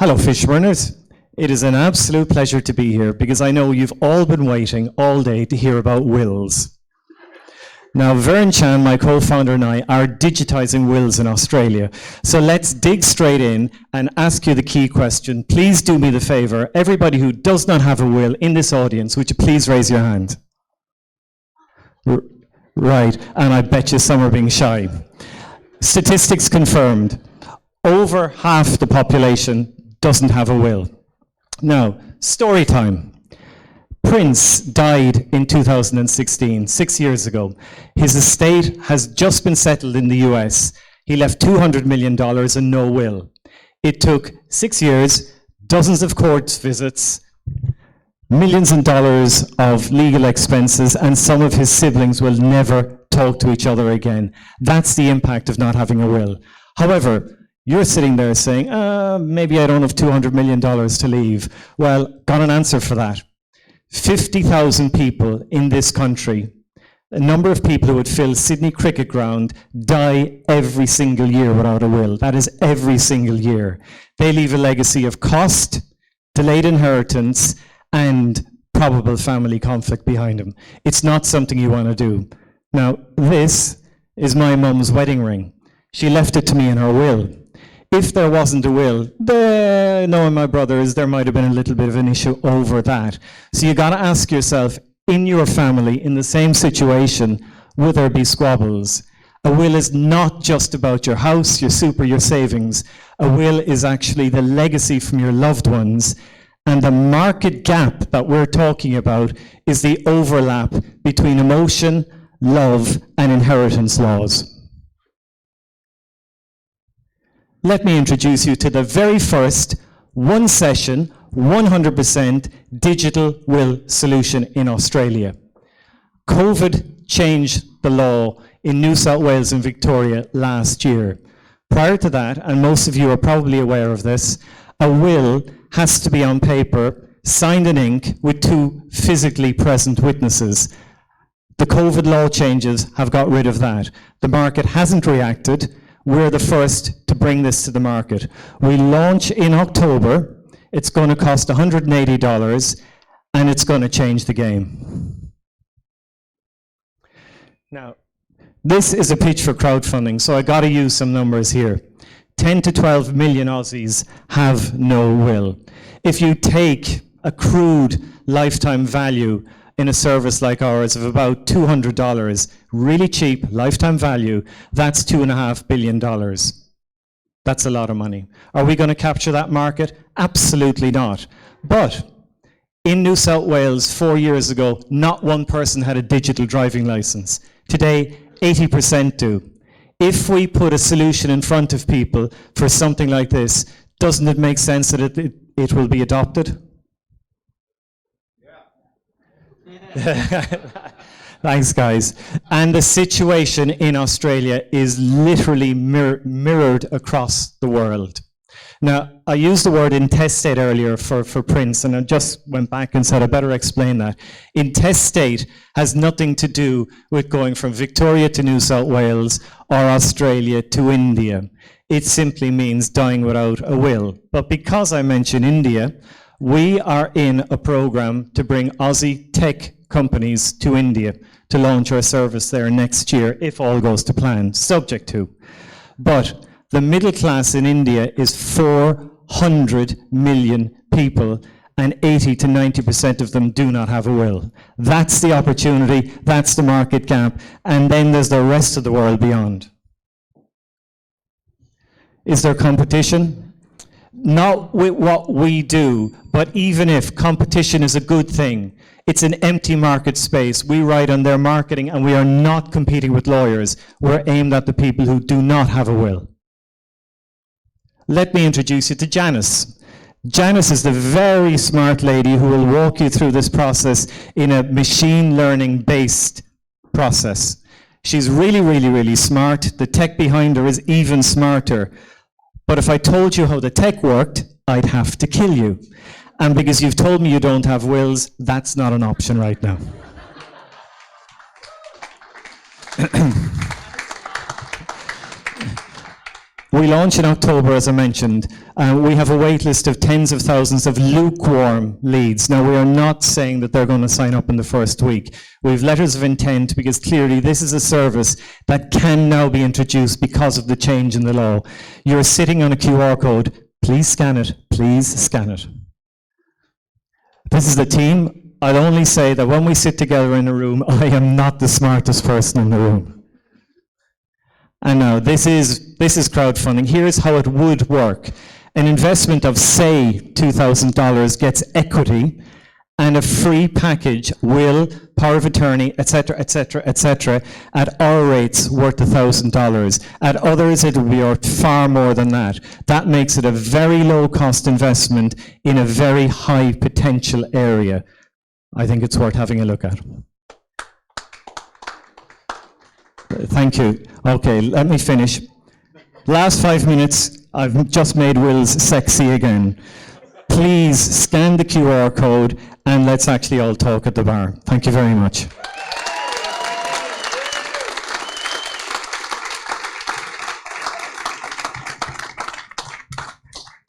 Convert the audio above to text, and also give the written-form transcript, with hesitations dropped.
Hello, fish burners. It is an absolute pleasure to be here because I know you've all been waiting all day to hear about wills. Now, Vern Chan, my co-founder, and I are digitizing wills in Australia. So let's dig straight in and ask you the key question. Please do me the favor, everybody who does not have a will in this audience, would you please raise your hand? Right, and I bet you some are being shy. Statistics confirmed. Over half the population doesn't have a will. Now, story time. Prince died in 2016, 6 years ago. His estate has just been settled in the US. He left $200 million and no will. It took 6 years, dozens of court visits, millions of dollars of legal expenses, and some of his siblings will never talk to each other again. That's the impact of not having a will. However, you're sitting there saying, maybe I don't have $200 million to leave. Well, got an answer for that. 50,000 people in this country, a number of people who would fill Sydney Cricket Ground, die every single year without a will. That is every single year. They leave a legacy of cost, delayed inheritance, and probable family conflict behind them. It's not something you want to do. Now, this is my mum's wedding ring. She left it to me in her will. If there wasn't a will, knowing my brothers, there might have been a little bit of an issue over that. So you got to ask yourself, in your family, in the same situation, will there be squabbles? A will is not just about your house, your super, your savings. A will is actually the legacy from your loved ones. And the market gap that we're talking about is the overlap between emotion, love, and inheritance laws. Let me introduce you to the very first one session, 100% digital will solution in Australia. COVID changed the law in New South Wales and Victoria last year. Prior to that, and most of you are probably aware of this, a will has to be on paper, signed in ink with two physically present witnesses. The COVID law changes have got rid of that. The market hasn't reacted. We're the first to bring this to the market. We launch in October. It's going to cost $180, and it's going to change the game. Now, this is a pitch for crowdfunding, so I got to use some numbers here. 10 to 12 million Aussies have no will. If you take a crude lifetime value in a service like ours of about $200, really cheap lifetime value, that's $2.5 billion. That's a lot of money. Are we going to capture that market? Absolutely not. But in New South Wales 4 years ago, not one person had a digital driving license. Today, 80% do. If we put a solution in front of people for something like this, doesn't it make sense that it will be adopted? Thanks, guys. And the situation in Australia is literally mirrored across the world. Now, I used the word intestate earlier for Prince, and I just went back and said I better explain that. Intestate has nothing to do with going from Victoria to New South Wales or Australia to India. It simply means dying without a will. But because I mentioned India, we are in a program to bring Aussie tech companies to India to launch our service there next year, if all goes to plan, subject to. But the middle class in India is 400 million people, and 80 to 90% of them do not have a will. That's the opportunity, that's the market gap, and then there's the rest of the world beyond. Is there competition? Not with what we do, but even if competition is a good thing, it's an empty market space. We ride on their marketing, and we are not competing with lawyers. We're aimed at the people who do not have a will. Let me introduce you to Janice. Janice is the very smart lady who will walk you through this process in a machine learning based process. She's really, really, really smart. The tech behind her is even smarter. But if I told you how the tech worked, I'd have to kill you. And because you've told me you don't have wills, that's not an option right now. We launch in October, as I mentioned. We have a wait list of tens of thousands of lukewarm leads. Now, we are not saying that they're going to sign up in the first week. We have letters of intent because clearly this is a service that can now be introduced because of the change in the law. You're sitting on a QR code. Please scan it. Please scan it. This is the team. I'll only say that when we sit together in a room, I am not the smartest person in the room. And now, this is crowdfunding. Here's how it would work. An investment of, say, $2,000 gets equity and a free package, will, power of attorney, etc., etc., etc., at our rates worth $1,000. At others, it will be worth far more than that. That makes it a very low-cost investment in a very high potential area. I think it's worth having a look at. Thank you. Okay, let me finish. Last 5 minutes, I've just made wills sexy again. Please scan the QR code and let's actually all talk at the bar. Thank you very much.